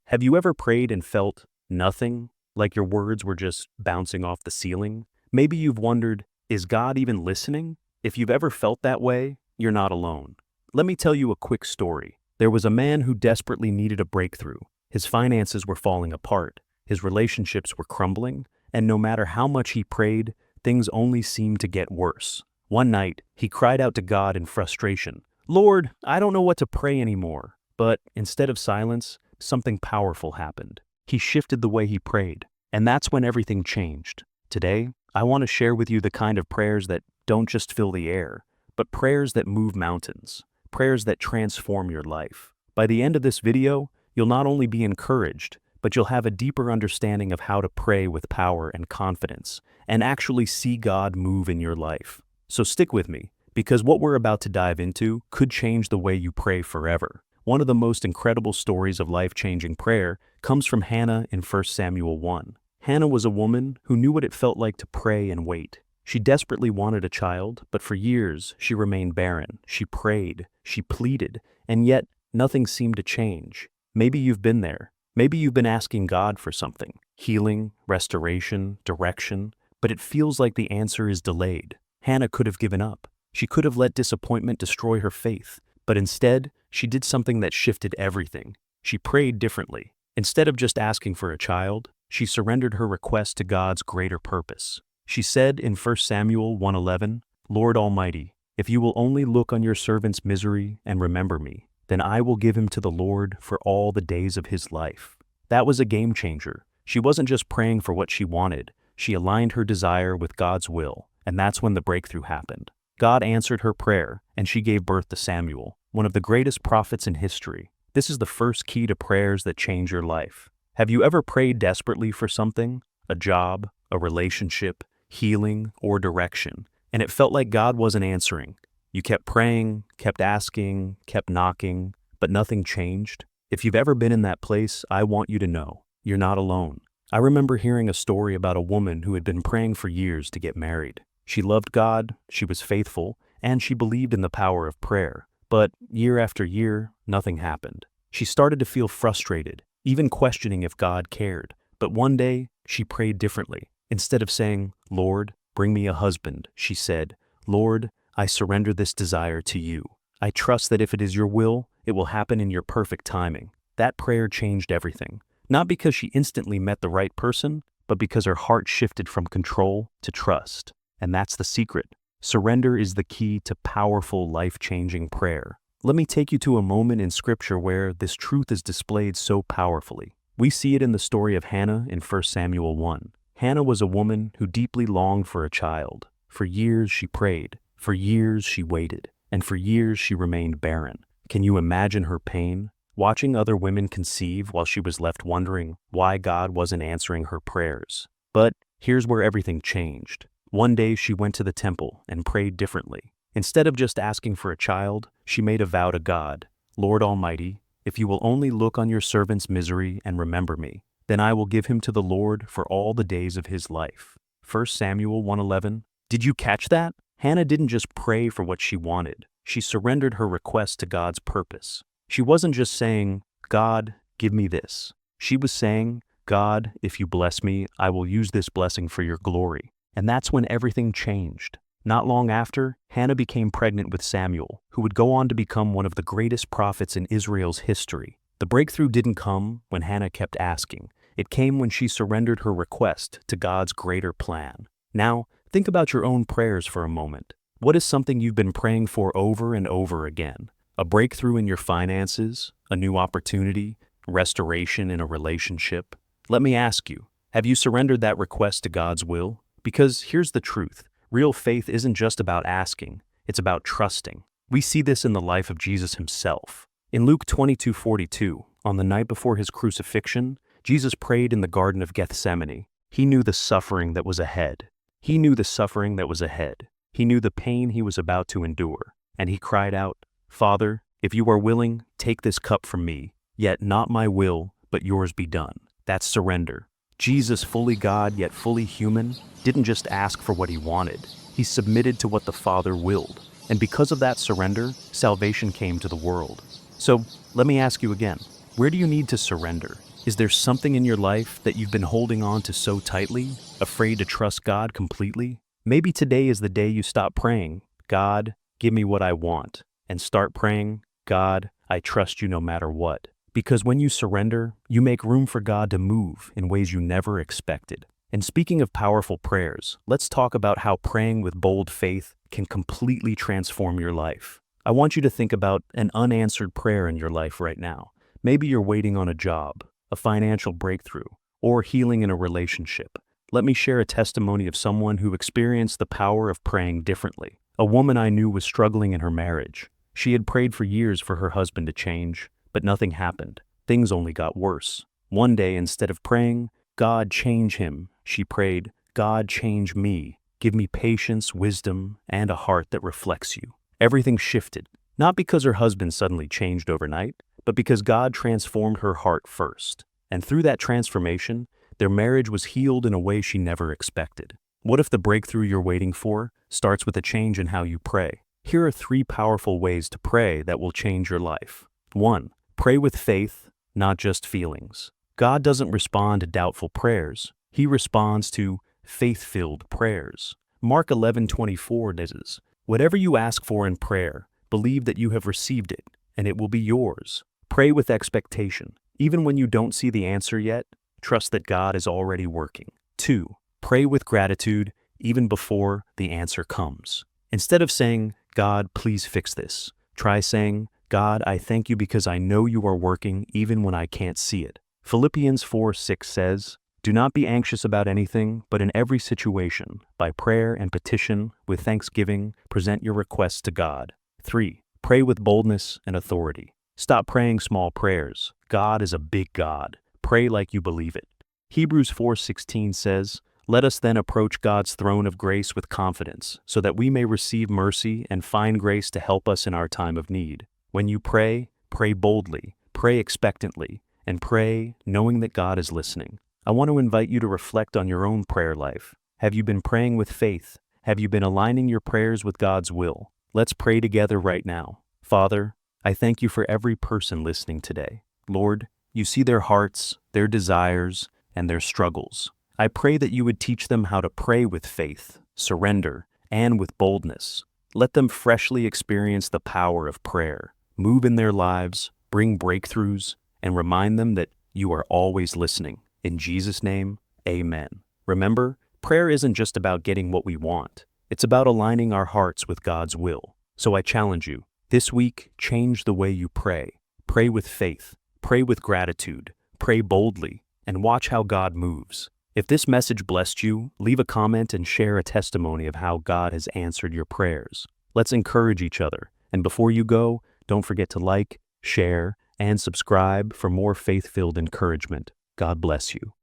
Have you ever prayed and felt nothing, like your words were just bouncing off the ceiling? Maybe you've wondered, is God even listening? If you've ever felt that way, you're not alone. Let me tell you a quick story. There was a man who desperately needed a breakthrough. His finances were falling apart, his relationships were crumbling, and no matter how much he prayed, things only seemed to get worse. One night, he cried out to God in frustration, "Lord, I don't know what to pray anymore." But instead of silence, something powerful happened. He shifted the way he prayed, and that's when everything changed. Today, I want to share with you the kind of prayers that don't just fill the air, but prayers that move mountains, prayers that transform your life. By the end of this video, you'll not only be encouraged, but you'll have a deeper understanding of how to pray with power and confidence, and actually see God move in your life. So stick with me, because what we're about to dive into could change the way you pray forever. One of the most incredible stories of life-changing prayer comes from Hannah in 1 Samuel 1. Hannah was a woman who knew what it felt like to pray and wait. She desperately wanted a child, but for years she remained barren. She prayed, she pleaded, and yet nothing seemed to change. Maybe you've been there. Maybe you've been asking God for something, healing, restoration, direction, but it feels like the answer is delayed. Hannah could have given up. She could have let disappointment destroy her faith, but instead, she did something that shifted everything. She prayed differently. Instead of just asking for a child, she surrendered her request to God's greater purpose. She said in 1 Samuel 1:11, "Lord Almighty, if you will only look on your servant's misery and remember me, then I will give him to the Lord for all the days of his life." That was a game changer. She wasn't just praying for what she wanted. She aligned her desire with God's will, and that's when the breakthrough happened. God answered her prayer, and she gave birth to Samuel, one of the greatest prophets in history. This is the first key to prayers that change your life. Have you ever prayed desperately for something? A job, a relationship, healing, or direction, and it felt like God wasn't answering? You kept praying, kept asking, kept knocking, but nothing changed? If you've ever been in that place, I want you to know, you're not alone. I remember hearing a story about a woman who had been praying for years to get married. She loved God, she was faithful, and she believed in the power of prayer. But year after year, nothing happened. She started to feel frustrated, even questioning if God cared. But one day, she prayed differently. Instead of saying, "Lord, bring me a husband," she said, "Lord, I surrender this desire to you. I trust that if it is your will, it will happen in your perfect timing." That prayer changed everything. Not because she instantly met the right person, but because her heart shifted from control to trust. And that's the secret. Surrender is the key to powerful, life-changing prayer. Let me take you to a moment in Scripture where this truth is displayed so powerfully. We see it in the story of Hannah in 1 Samuel 1. Hannah was a woman who deeply longed for a child. For years she prayed, for years she waited, and for years she remained barren. Can you imagine her pain? Watching other women conceive while she was left wondering why God wasn't answering her prayers. But here's where everything changed. One day she went to the temple and prayed differently. Instead of just asking for a child, she made a vow to God. "Lord Almighty, if you will only look on your servant's misery and remember me, then I will give him to the Lord for all the days of his life." 1 Samuel 1:11. Did you catch that? Hannah didn't just pray for what she wanted. She surrendered her request to God's purpose. She wasn't just saying, "God, give me this." She was saying, "God, if you bless me, I will use this blessing for your glory." And that's when everything changed. Not long after, Hannah became pregnant with Samuel, who would go on to become one of the greatest prophets in Israel's history. The breakthrough didn't come when Hannah kept asking. It came when she surrendered her request to God's greater plan. Now, think about your own prayers for a moment. What is something you've been praying for over and over again? A breakthrough in your finances, a new opportunity, restoration in a relationship? Let me ask you, have you surrendered that request to God's will? Because here's the truth. Real faith isn't just about asking, it's about trusting. We see this in the life of Jesus himself. In Luke 22:42, on the night before his crucifixion, Jesus prayed in the Garden of Gethsemane. He knew the suffering that was ahead. He knew the suffering that was ahead. He knew the pain he was about to endure. And he cried out, "Father, if you are willing, take this cup from me. Yet not my will, but yours be done." That's surrender. Jesus, fully God yet fully human, didn't just ask for what he wanted. He submitted to what the Father willed. And because of that surrender, salvation came to the world. So let me ask you again, where do you need to surrender? Is there something in your life that you've been holding on to so tightly, afraid to trust God completely? Maybe today is the day you stop praying, "God, give me what I want," and start praying, "God, I trust you no matter what." Because when you surrender, you make room for God to move in ways you never expected. And speaking of powerful prayers, let's talk about how praying with bold faith can completely transform your life. I want you to think about an unanswered prayer in your life right now. Maybe you're waiting on a job, a financial breakthrough, or healing in a relationship. Let me share a testimony of someone who experienced the power of praying differently. A woman I knew was struggling in her marriage. She had prayed for years for her husband to change, but nothing happened. Things only got worse. One day, instead of praying, "God, change him," she prayed, "God, change me. Give me patience, wisdom, and a heart that reflects you." Everything shifted, not because her husband suddenly changed overnight, but because God transformed her heart first. And through that transformation, their marriage was healed in a way she never expected. What if the breakthrough you're waiting for starts with a change in how you pray? Here are 3 powerful ways to pray that will change your life. 1. Pray with faith, not just feelings. God doesn't respond to doubtful prayers. He responds to faith-filled prayers. Mark 11:24 says, "Whatever you ask for in prayer, believe that you have received it, and it will be yours." Pray with expectation. Even when you don't see the answer yet, trust that God is already working. 2. Pray with gratitude even before the answer comes. Instead of saying, "God, please fix this," try saying, "God, I thank you because I know you are working even when I can't see it." Philippians 4:6 says, "Do not be anxious about anything, but in every situation, by prayer and petition, with thanksgiving, present your requests to God." 3. Pray with boldness and authority. Stop praying small prayers. God is a big God. Pray like you believe it. Hebrews 4:16 says, "Let us then approach God's throne of grace with confidence, so that we may receive mercy and find grace to help us in our time of need." When you pray, pray boldly, pray expectantly, and pray knowing that God is listening. I want to invite you to reflect on your own prayer life. Have you been praying with faith? Have you been aligning your prayers with God's will? Let's pray together right now. Father, I thank you for every person listening today. Lord, you see their hearts, their desires, and their struggles. I pray that you would teach them how to pray with faith, surrender, and with boldness. Let them freshly experience the power of prayer, move in their lives, bring breakthroughs, and remind them that you are always listening. In Jesus' name, amen. Remember, prayer isn't just about getting what we want. It's about aligning our hearts with God's will. So I challenge you, this week, change the way you pray. Pray with faith, pray with gratitude, pray boldly, and watch how God moves. If this message blessed you, leave a comment and share a testimony of how God has answered your prayers. Let's encourage each other. And before you go, don't forget to like, share, and subscribe for more faith-filled encouragement. God bless you.